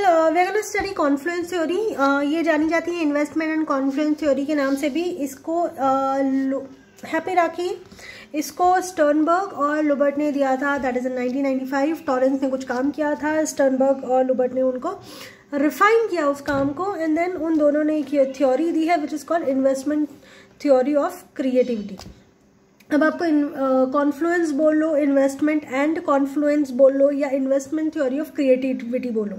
We are gonna study confluence theory. ये जानी जाती है इन्वेस्टमेंट एंड कॉन्फ्लुएंस थ्योरी के नाम से भी। इसको हैप्पी राखी, इसको स्टर्नबर्ग और लुबर्ट ने दिया था, दैट इज इन 1995। टॉरेंस ने कुछ काम किया था, स्टर्नबर्ग और लुबर्ट ने उनको रिफाइन किया उस काम को, एंड देन उन दोनों ने एक थ्योरी दी है which is called investment theory of creativity. अब आपको कॉन्फ्लुएंस बोल लो, इन्वेस्टमेंट एंड कॉन्फ्लुएंस बोल लो, या इन्वेस्टमेंट थ्योरी ऑफ क्रिएटिविटी बोलो,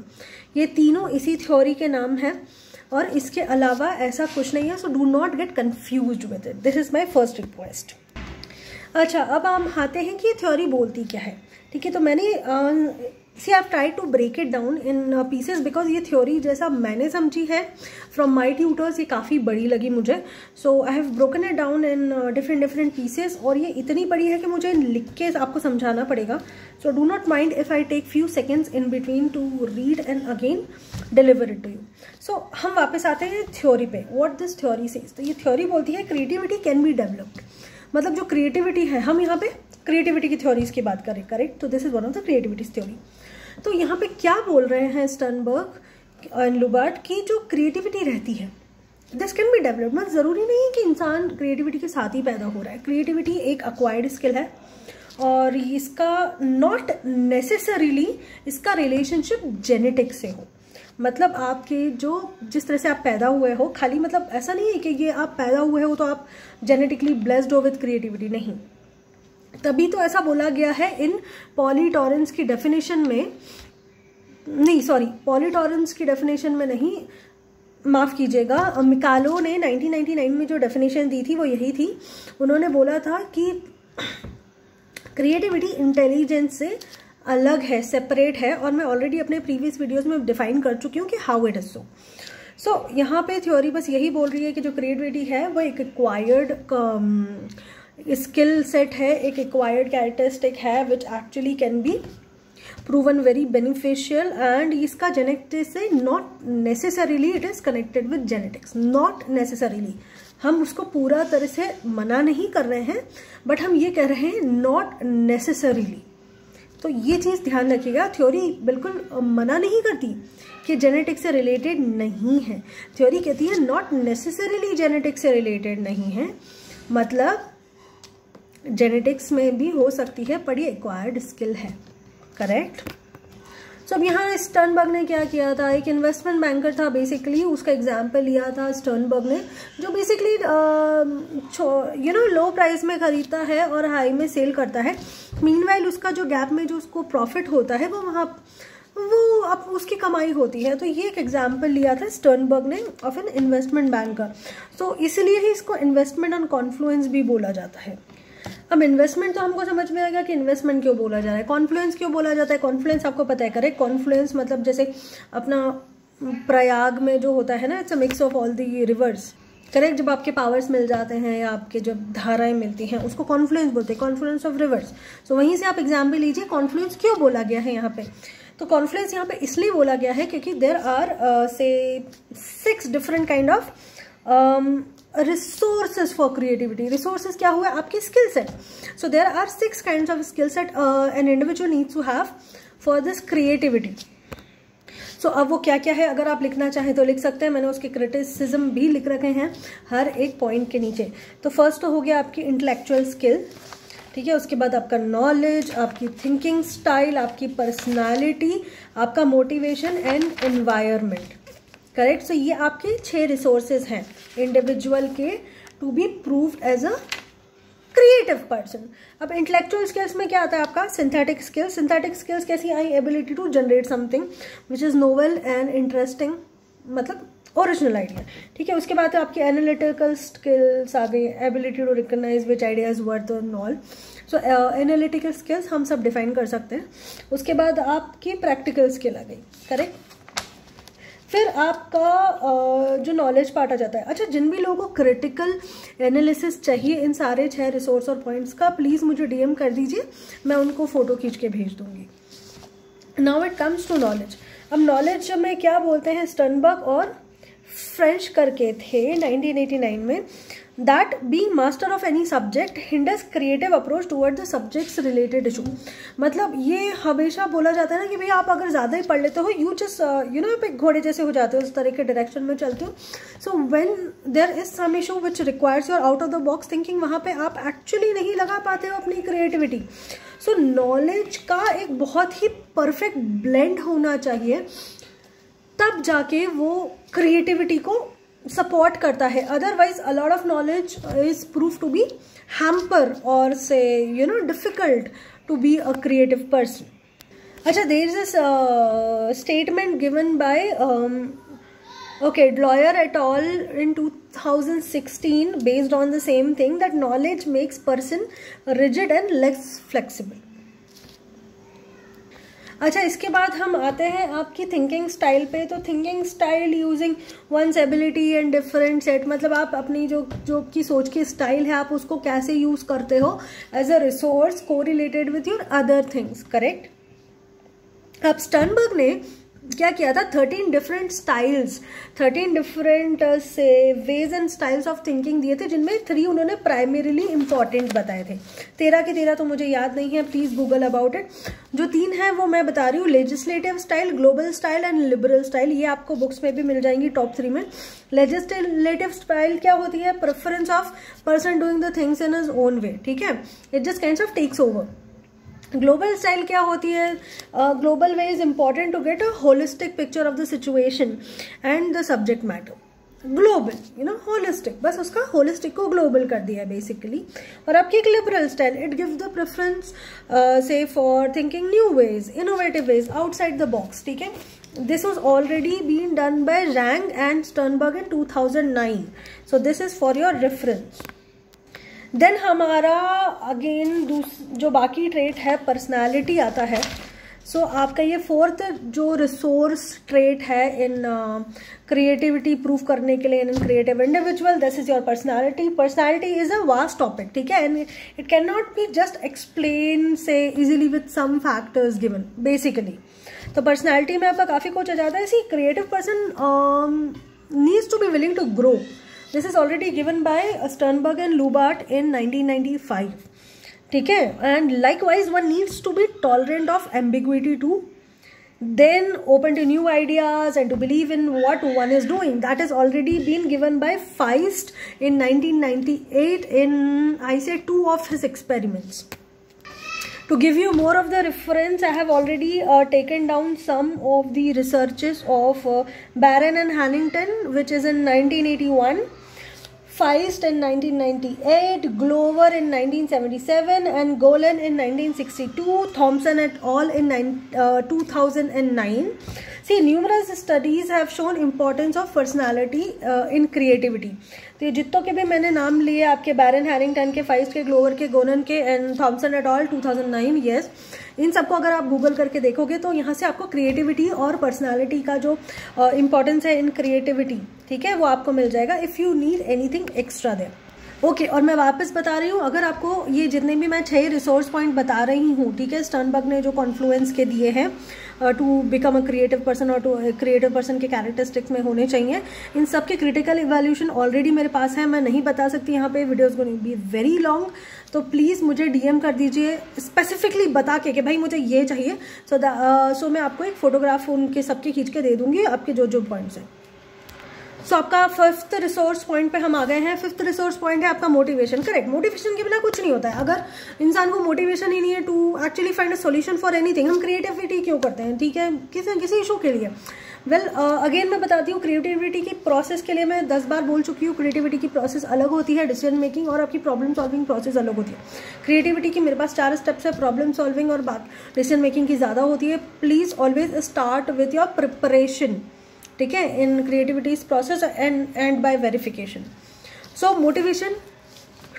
ये तीनों इसी थ्योरी के नाम है और इसके अलावा ऐसा कुछ नहीं है। सो do not gate confused with it, this is my first request. अच्छा, अब हम आते हैं कि ये थ्योरी बोलती क्या है। ठीक है, तो मैंने see I try to break it down in pieces because ये थ्योरी जैसा मैंने समझी है फ्रॉम माई ट्यूटर्स ये काफ़ी बड़ी लगी मुझे। So I have broken it down in different pieces, और ये इतनी बड़ी है कि मुझे लिख के आपको समझाना पड़ेगा। So do not mind if I take few seconds in between to read and again deliver it to you. So हम वापस आते हैं थ्योरी पे, व्हाट दिस थ्योरी सेज। तो ये थ्योरी बोलती है क्रिएटिविटी कैन बी डेवलप्ड, मतलब जो क्रिएटिविटी है, हम यहाँ पे क्रिएटिविटी की थ्योरीज की बात करें, करेक्ट। तो this is one of the creativity theory. तो यहाँ पे क्या बोल रहे हैं स्टर्नबर्ग एंड लुबर्ट की जो क्रिएटिविटी रहती है दिस कैन बी डेवलप्ड। मतलब जरूरी नहीं है कि इंसान क्रिएटिविटी के साथ ही पैदा हो रहा है। क्रिएटिविटी एक अक्वायर्ड स्किल है और इसका नॉट नेसेसरीली इसका रिलेशनशिप जेनेटिक्स से हो। मतलब आपके जो जिस तरह से आप पैदा हुए हो, खाली मतलब ऐसा नहीं है कि ये आप पैदा हुए हो तो आप जेनेटिकली ब्लेस्ड हो विद क्रिएटिविटी, नहीं। तभी तो ऐसा बोला गया है इन पॉली टॉरेंस की डेफिनेशन में, नहीं सॉरी, पॉली टॉरेंस की डेफिनेशन में नहीं, माफ़ कीजिएगा, मिकालो ने 1999 में जो डेफिनेशन दी थी वो यही थी। उन्होंने बोला था कि क्रिएटिविटी इंटेलिजेंस से अलग है, सेपरेट है, और मैं ऑलरेडी अपने प्रीवियस वीडियोस में डिफाइन कर चुकी हूँ कि हाउ इट इज सो। सो यहाँ पे थ्योरी बस यही बोल रही है कि जो क्रिएटिविटी है वो एक एक्वायर्ड स्किल सेट है, एक एक्वायर्ड कैरेक्टरिस्टिक है which actually can be proven very beneficial, and इसका जेनेटिक्स से not necessarily it is connected with genetics, not necessarily. हम उसको पूरा तरह से मना नहीं कर रहे हैं, बट हम ये कह रहे हैं नॉट नेसेसरीली। तो ये चीज़ ध्यान रखिएगा, थ्योरी बिल्कुल मना नहीं करती कि जेनेटिक्स से रिलेटेड नहीं है। थ्योरी कहती है नॉट नेसेसरीली जेनेटिक्स से रिलेटेड नहीं है, मतलब जेनेटिक्स में भी हो सकती है पर ये एक्वायर्ड स्किल है, करेक्ट। सो अब यहाँ स्टर्नबर्ग ने क्या किया था, एक इन्वेस्टमेंट बैंकर था बेसिकली, उसका एग्जाम्पल लिया था स्टर्नबर्ग ने, जो बेसिकली लो प्राइस में खरीदता है और हाई में सेल करता है। मीनवाइल उसका जो गैप में जो उसको प्रॉफिट होता है वो अब उसकी कमाई होती है। तो ये एक एग्जाम्पल लिया था स्टर्नबर्ग ने ऑफ एन इन्वेस्टमेंट बैंकर। तो इसलिए ही इसको इन्वेस्टमेंट एंड कॉन्फ्लुएंस भी बोला जाता है। अब इन्वेस्टमेंट तो हमको समझ में आएगा कि इन्वेस्टमेंट क्यों बोला जा रहा है, कॉन्फ्लुएंस क्यों बोला जाता है। कॉन्फ्लुएंस आपको पता है, करेक्ट। कॉन्फ्लुएंस मतलब जैसे अपना प्रयाग में जो होता है ना, it's a mix of all the reverse, correct. जब आपके पावर्स मिल जाते हैं या आपके जब धाराएं मिलती हैं उसको कॉन्फ्लुएंस बोलते हैं, कॉन्फ्लुएंस ऑफ रिवर्स। सो वहीं से आप एग्जाम्पल लीजिए, कॉन्फ्लुएंस क्यों बोला गया है यहाँ पे। तो कॉन्फ्लुएंस यहाँ पे इसलिए बोला गया है क्योंकि there are say 6 different kind of resources for creativity. Resources क्या हुआ, आपकी skill set. So there are 6 kinds of skill set an individual needs to have for this creativity. So अब वो क्या क्या है, अगर आप लिखना चाहें तो लिख सकते हैं, मैंने उसके क्रिटिसिज्म भी लिख रखे हैं हर एक पॉइंट के नीचे। तो फर्स्ट तो हो गया आपकी इंटेलेक्चुअल स्किल, ठीक है। उसके बाद आपका नॉलेज, आपकी थिंकिंग स्टाइल, आपकी पर्सनालिटी, आपका motivation and environment, correct. So ये आपके 6 रिसोर्सेज हैं इंडिविजुअल के to be proved as a creative person. अब इंटेलेक्चुअल स्किल्स में क्या आता है आपका, सिंथेटिक स्किल्स। सिंथेटिक स्किल्स कैसी आई, ability to generate something which is novel and interesting, मतलब ओरिजिनल आइडिया, ठीक है। उसके बाद आपकी एनालिटिकल स्किल्स आ गई, ability to recognise which ideas worth और नॉल। सो एनालिटिकल स्किल्स हम सब डिफाइन कर सकते हैं। उसके बाद आपकी प्रैक्टिकल स्किल आ गई, करेक्ट। फिर आपका जो नॉलेज पार्ट आ जाता है। अच्छा, जिन भी लोगों को क्रिटिकल एनालिसिस चाहिए इन सारे 6 रिसोर्स और पॉइंट्स का, प्लीज़ मुझे डीएम कर दीजिए, मैं उनको फोटो खींच के भेज दूंगी। Now it comes to knowledge. अब नॉलेज में क्या बोलते हैं, स्टर्नबर्ग और फ्रेंच करके थे 1989 में, that being master of any subject hinders creative approach toward the subjects related issue. मतलब ये हमेशा बोला जाता है ना कि भाई आप अगर ज़्यादा ही पढ़ लेते हो यू जस्ट आप एक घोड़े जैसे हो जाते हो, उस तरह के डायरेक्शन में चलते हो. So when there is some issue which requires your out of the box thinking, वहाँ पे आप एक्चुअली नहीं लगा पाते हो अपनी क्रिएटिविटी. सो नॉलेज का एक बहुत ही परफेक्ट ब्लेंड होना चाहिए, तब जाके वो क्रिएटिविटी को सपोर्ट करता है. Otherwise a lot of knowledge is prove to be hamper और से difficult to be a creative person. अच्छा, there is this statement given by Dwyer et al. In 2016 based on the same thing, that knowledge makes person rigid and less flexible. अच्छा, इसके बाद हम आते हैं आपकी थिंकिंग स्टाइल पे. तो thinking style using one's ability and different set, मतलब आप अपनी जो की सोच की स्टाइल है आप उसको कैसे यूज करते हो एज अ रिसोर्स को related with your other things. Correct. अब स्टर्नबर्ग ने क्या किया था, 13 डिफरेंट स्टाइल्स, 13 डिफरेंट से ways and styles of thinking दिए थे, जिनमें 3 उन्होंने प्राइमरीली इंपॉर्टेंट बताए थे. 13 के 13 तो मुझे याद नहीं है, प्लीज गूगल अबाउट इट. जो 3 है वो मैं बता रही हूँ, legislative style, global style and liberal style. ये आपको बुक्स में भी मिल जाएंगी टॉप 3 में. लेजिस्लेटिव स्टाइल क्या होती है, preference of person doing the things in his own way. ठीक है, it just kind of takes over. Global style क्या होती है, global way is important to get a holistic picture of the situation and the subject matter. Global holistic, बस उसका holistic को global कर दिया है बेसिकली. और आपकी एक liberal style, it gives the preference से for thinking new ways, innovative ways, outside the box. ठीक है, this was already been done by Rang and Sternberg in 2009. So this is for your reference. Then हमारा again जो बाकी trait है personality आता है. सो आपका ये 4th जो रिसोर्स ट्रेट है इन क्रिएटिविटी प्रूव करने के लिए इन creative individual, this is your personality. Personality is a vast topic. ठीक है, and it can not be just explain से easily with some factors given basically. तो पर्सनालिटी में आपका काफ़ी कुछ आ जाता है. इसी creative person needs to be willing to grow. This is already given by Sternberg and Lubart in 1995. ठीक है, and likewise one needs to be tolerant of ambiguity too, then open to new ideas and to believe in what one is doing. That has already been given by Feist in 1998 in, I say, 2 of his experiments. To give you more of the reference, I have already taken down some of the researches of Barron and Hannington, which is in 1981, Feist in 1998, Glover in 1977, and Golan in 1962, Thompson et al. In 2009. See, numerous studies have shown importance of personality in creativity. तो ये जितनों के भी मैंने नाम लिए आपके बैरन Harrington के, फाइस्ट के, ग्लोवर के, गोलन के and Thomson et al 2009, yes, इन सबको अगर आप गूगल करके देखोगे तो यहाँ से आपको क्रिएटिविटी और पर्सनालिटी का जो इम्पोर्टेंस है इन क्रिएटिविटी, ठीक है, वो आपको मिल जाएगा if you need anything extra there. Okay, और मैं वापस बता रही हूँ, अगर आपको ये जितने भी मैं 6 रिसोर्स पॉइंट बता रही हूँ, ठीक है, स्टर्नबर्ग ने जो कॉन्फ्लुएंस के दिए हैं to become a creative person और टू क्रिएटिव पर्सन के कैरेक्टरिस्टिक्स में होने चाहिए, इन सब के क्रिटिकल इवैल्यूएशन ऑलरेडी मेरे पास है. मैं नहीं बता सकती यहाँ पे, videos going to be very long. तो प्लीज़ मुझे डीएम कर दीजिए स्पेसिफिकली बता के कि भाई मुझे ये चाहिए. सो मैं आपको एक फोटोग्राफ उनके सबके खींच के दे दूँगी, आपके जो जो पॉइंट्स हैं. सो आपका 5th रिसोर्स पॉइंट पे हम आ गए हैं. 5th रिसोर्स पॉइंट है आपका मोटिवेशन. करेक्ट, मोटिवेशन के बिना कुछ नहीं होता है. अगर इंसान को मोटिवेशन ही नहीं है to actually find a solution for anything, हम क्रिएटिविटी क्यों करते हैं, ठीक है, किसी इशू के लिए. वेल अगेन मैं बताती हूँ, क्रिएटिविटी की प्रोसेस के लिए मैं 10 बार बोल चुकी हूँ. क्रिएटिविटी की प्रोसेस अलग होती है, डिसीजन मेकिंग और आपकी प्रॉब्लम सॉल्विंग प्रोसेस अलग होती है. क्रिएटिविटी की मेरे पास 4 स्टेप्स है, प्रॉब्लम सॉल्विंग और डिसीजन मेकिंग की ज़्यादा होती है. Please always start with your preparation, ठीक है, in creativity process and by verification. So motivation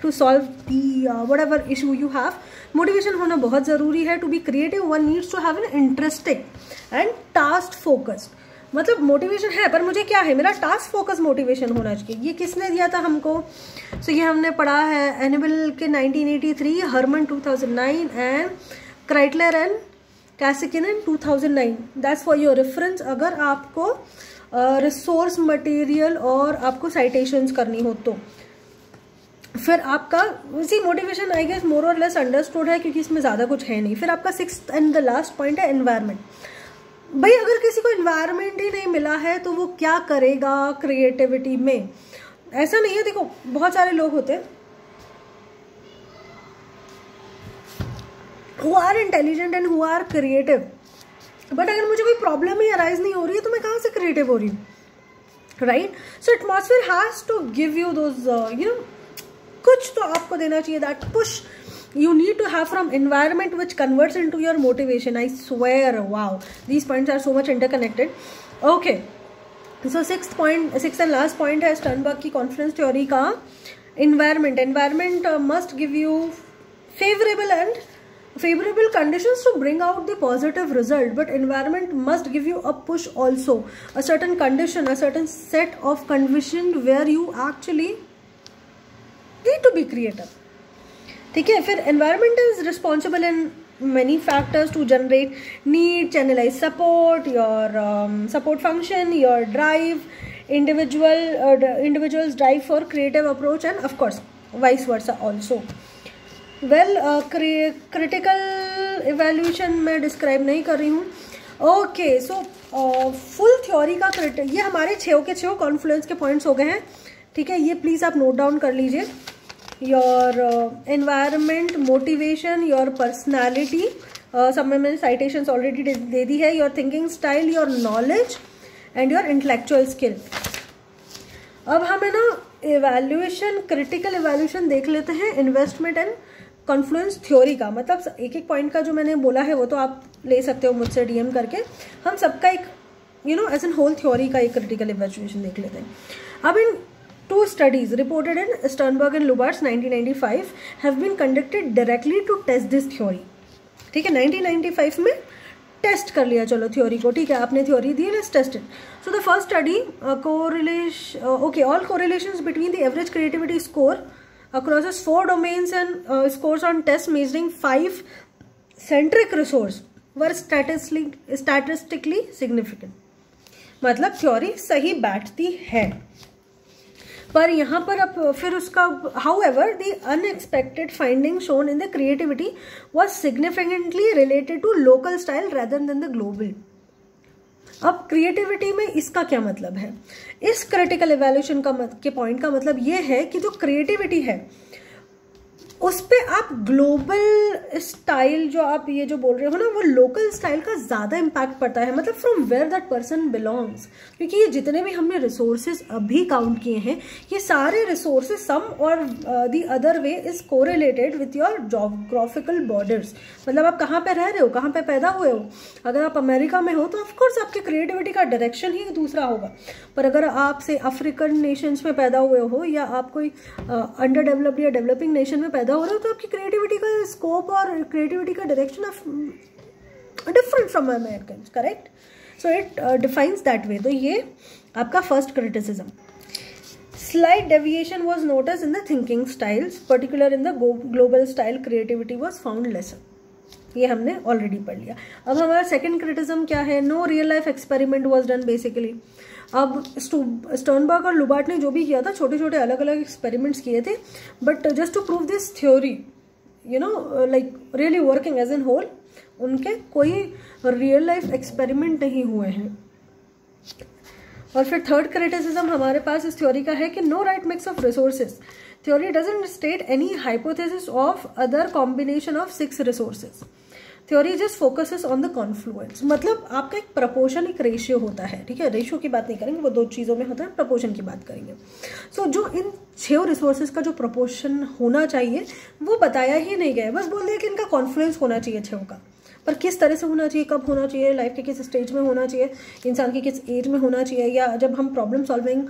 to solve the whatever issue you have, motivation होना बहुत ज़रूरी है. To be creative one needs to have an interesting and task focused. मतलब motivation है पर मुझे क्या है, मेरा टास्क फोकस मोटिवेशन होना चाहिए. ये किसने दिया था हमको? सो ये हमने पढ़ा है एनिबल के 1983, Herman 2009 and Kreitler and Kasikinen 2009. That's for your reference अगर आपको रिसोर्स मटेरियल और आपको साइटेशंस करनी हो तो. फिर आपका उसी मोटिवेशन आई गेस मोर और लेस अंडरस्टूड है क्योंकि इसमें ज़्यादा कुछ है नहीं। फिर आपका sixth and the last point है एनवायरनमेंट। भाई अगर किसी को एनवायरनमेंट ही नहीं मिला है तो वो क्या करेगा क्रिएटिविटी में? ऐसा नहीं है, देखो बहुत सारे लोग होते हैं who are intelligent and who are creative, but अगर मुझे कोई प्रॉब्लम ही अराइज नहीं हो रही है तो मैं कहाँ से क्रिएटिव हो रही हूँ, right? So atmosphere has to give you those you know, कुछ तो आपको देना चाहिए, that push you need to have from environment which converts into your motivation. I swear, wow, these points are so much interconnected. Okay, so sixth and last point है Sternberg की Confluence theory का environment must give you favorable conditions to bring out the positive result, but environment must give you a push also, a certain condition, a certain set of condition where you actually need to be creative. ठीक है, फिर environment is responsible in many factors to generate need, channelize support, your support function, your drive, individual's drive for creative approach, and of course vice versa also. Well, critical evaluation मैं describe नहीं कर रही हूँ. Okay, so full theory का ये हमारे 6 के 6 Confluence के पॉइंट्स हो गए हैं. ठीक है, ये प्लीज़ आप नोट डाउन कर लीजिए. Your environment, motivation, your personality, सब में मैंने साइटेशंस ऑलरेडी दे दी है. Your thinking style, your knowledge and your intellectual skill. अब हमें ना एवैल्यूएशन, क्रिटिकल एवैल्यूएशन देख लेते हैं इन्वेस्टमेंट एंड कॉन्फ्लुएंस थ्योरी का. मतलब एक पॉइंट का जो मैंने बोला है वो तो आप ले सकते हो मुझसे डीएम करके. हम सबका एक एज एन होल थ्योरी का एक क्रिटिकल एवैल्यूएशन देख लेते हैं. अब इन 2 studies reported in Sternberg and Lubart's 1995 have been conducted directly to test this theory. ठीक है, 1995 में टेस्ट कर लिया चलो थ्योरी को. ठीक है, आपने थ्योरी दी, let's test it. So the first study all correlations between the average creativity score across 4 domains and scores on tests measuring 5 centric resource were statistically significant. मतलब थ्योरी सही बैठती है, पर यहाँ पर अब फिर उसका however the unexpected finding shown in the creativity was significantly related to local style rather than the global. अब क्रिएटिविटी में इसका क्या मतलब है? इस क्रिटिकल एवैल्यूएशन के पॉइंट का मतलब ये है कि जो क्रिएटिविटी है उस पे आप ग्लोबल स्टाइल जो आप ये जो बोल रहे हो ना, वो लोकल स्टाइल का ज़्यादा इम्पैक्ट पड़ता है. मतलब from where that person belongs. क्योंकि ये जितने भी हमने रिसोर्सेज अभी काउंट किए हैं, ये सारे रिसोर्सेज सम और the other way is correlated with your geographical borders. मतलब आप कहाँ पे रह रहे हो, कहाँ पे पैदा हुए हो. अगर आप अमेरिका में हो तो ऑफकोर्स आपकी क्रिएटिविटी का डायरेक्शन ही दूसरा होगा. पर अगर आप से अफ्रीकन नेशंस में पैदा हुए हो या आप कोई अंडर डेवलप्ड या डेवलपिंग नेशन में हो रहे हो तो आपकी क्रिएटिविटी का स्कोप और क्रिएटिविटी का direction of different from Americans, correct? So it defines that way. तो ये आपका first criticism. Slight deviation was noticed in the thinking styles, particular in the global style creativity was found lesser. ये हमने already पढ़ लिया. अब हमारा second criticism क्या है? No real life experiment was done basically. अब स्टर्नबर्ग और लुबार्ट ने जो भी किया था, छोटे छोटे अलग अलग एक्सपेरिमेंट्स किए थे, but just to prove this theory like really working as an whole, उनके कोई रियल लाइफ एक्सपेरिमेंट नहीं हुए हैं. और फिर थर्ड क्रिटिसिज्म हमारे पास इस थ्योरी का है कि no right mix of resources. Theory doesn't state any hypothesis of other combination of 6 resources. Theory just focuses on the confluence. मतलब आपका एक प्रपोर्शन, एक रेशियो होता है. ठीक है, रेशियो की बात नहीं करेंगे, वो 2 चीज़ों में होता है. प्रपोर्शन की बात करेंगे. सो जो इन 6 रिसोर्सेज का जो प्रपोर्शन होना चाहिए वो बताया ही नहीं गया. बस बोल दिया कि इनका कॉन्फ्लुएंस होना चाहिए 6 का, पर किस तरह से होना चाहिए, कब होना चाहिए, लाइफ के किस स्टेज में होना चाहिए, इंसान की किस एज में होना चाहिए, या जब हम प्रॉब्लम सॉल्विंग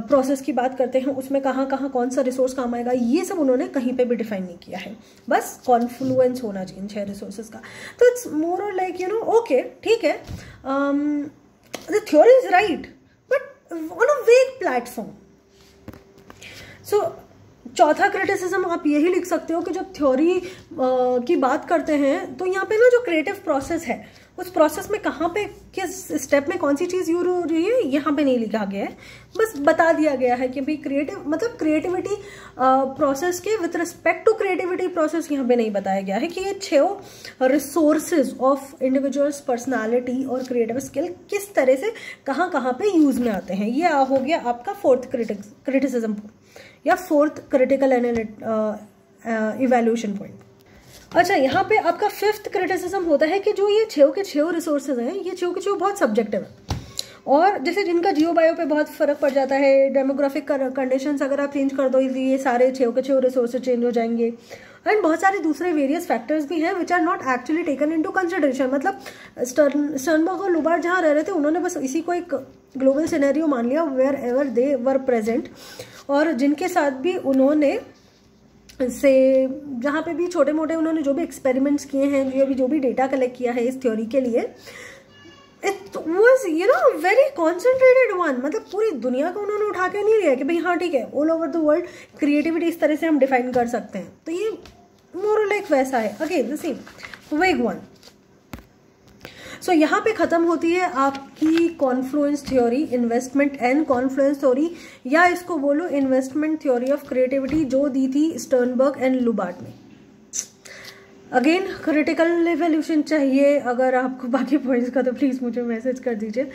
प्रोसेस की बात करते हैं उसमें कहाँ कहाँ कौन सा रिसोर्स काम आएगा, ये सब उन्होंने कहीं पे भी डिफाइन नहीं किया है. बस कॉन्फ्लुएंस होना चाहिए इन 6 रिसोर्सेज का. तो इट्स मोर और लाइक ओके, ठीक है, the theory is right but on a वेग प्लेटफॉर्म. सो चौथा क्रिटिसिज्म आप यही लिख सकते हो कि जब थ्योरी की बात करते हैं तो यहाँ पे ना जो क्रिएटिव प्रोसेस है उस प्रोसेस में कहाँ पे किस स्टेप में कौन सी चीज़ यूज हो रही है यहाँ पे नहीं लिखा गया है, बस बता दिया गया है कि भाई क्रिएटिव मतलब क्रिएटिविटी प्रोसेस के with respect to creativity process यहाँ पे नहीं बताया गया है कि ये 6 रिसोर्सेज ऑफ इंडिविजुअल्स पर्सनालिटी और क्रिएटिव स्किल किस तरह से कहाँ कहाँ पे यूज में आते हैं। ये हो गया आपका 4th क्रिटिसिज्म या 4th क्रिटिकल इवैल्यूएशन पॉइंट। अच्छा, यहाँ पे आपका 5th क्रिटिसिज्म होता है कि जो ये 6 के 6 रिसोर्सेज हैं, ये 6 के 6 बहुत सब्जेक्टिव है और जैसे जिनका जियो बायो पे बहुत फर्क पड़ जाता है, डेमोग्राफिक कंडीशंस अगर आप चेंज कर दो ये सारे 6 के 6 रिसोर्सेज चेंज हो जाएंगे। एंड बहुत सारे दूसरे वेरियस फैक्टर्स भी हैं which are not actually taken into consideration. मतलब स्टर्नबर्ग और लुबार्ट जहाँ रह रहे थे उन्होंने बस इसी को एक ग्लोबल सिनेरियो मान लिया wherever they were present, और जिनके साथ भी उन्होंने से जहाँ पे भी छोटे मोटे उन्होंने जो भी एक्सपेरिमेंट्स किए हैं, जो भी डेटा कलेक्ट किया है इस थ्योरी के लिए, it was very concentrated one. मतलब पूरी दुनिया को उन्होंने उठा के नहीं लिया कि भाई हाँ ठीक है all over the world creativity इस तरह से हम डिफाइन कर सकते हैं। तो ये मोर लाइक वैसा है, अगेन द सेम वेग वन। सो यहाँ पे खत्म होती है आपकी Confluence theory, investment and Confluence theory, या इसको बोलो इन्वेस्टमेंट थ्योरी ऑफ क्रिएटिविटी, जो दी थी स्टर्नबर्ग एंड लुबार्ट ने। अगेन क्रिटिकल इवैल्यूएशन चाहिए अगर आपको बाकी पॉइंट्स का, तो प्लीज़ मुझे मैसेज कर दीजिए।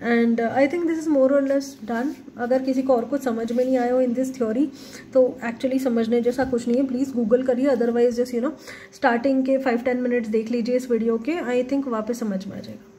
And I think this is more और लेस डन। अगर किसी को और कुछ समझ में नहीं आया हो इन दिस थ्योरी तो एक्चुअली समझने जैसा कुछ नहीं है, प्लीज़ गूगल करिए, अदरवाइज जस्ट स्टार्टिंग के 5-10 मिनट्स देख लीजिए इस वीडियो के, आई थिंक वापस समझ में आ जाएगा।